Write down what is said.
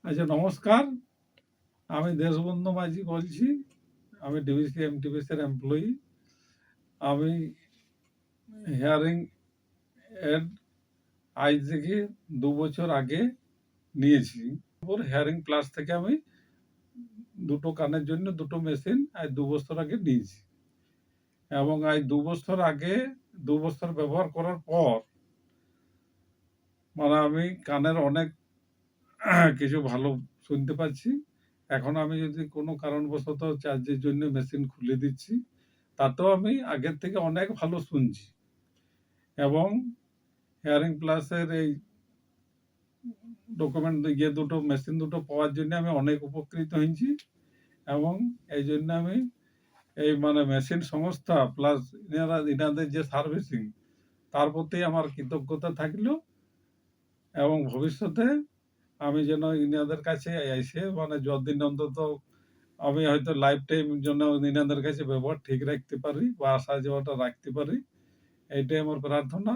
আচ্ছা, নমস্কার। আমি দেশবন্ধু মাঝি বলছি। আমি ডিবিসি এমটিবিসির এমপ্লয়ি। আমি হিয়ারিং এড আজ থেকে 2 বছর আগে নিয়েছি। ওর হিয়ারিং প্লাস থেকে আমি দুটো কানের জন্য দুটো মেশিন আজ 2 বছর আগে নিয়েছি, এবং আজ 2 বছর আগে 2 বছর ব্যবহার করার পর আমি কানের অনেক কিছু ভালো শুনতে পাচ্ছি। এখন আমি যদি কোনো কারণবশত চার্জের জন্য মেশিন খুলে দিচ্ছি, তাতেও আমি আগের থেকে অনেক ভালো শুনছি। এবং হিয়ারিং প্লাসের এই ডকুমেন্ট দুটো মেশিন দুটো পাওয়ার জন্য আমি অনেক উপকৃত হয়েছি। এবং এই জন্য আমি এই মেশিন সংস্থা প্লাস ইনাদের যে সার্ভিসিং, তার প্রতি আমার কৃতজ্ঞতা থাকলো। এবং ভবিষ্যতে আমি যেন ইনাদের কাছে এসে যতদিন অন্তত আমি হয়তো লাইফ টাইম জন্য ইনাদের কাছে ব্যবহার ঠিক রাখতে পারি বা আসা যাওয়াটা রাখতে পারি, এইটাই আমার প্রার্থনা।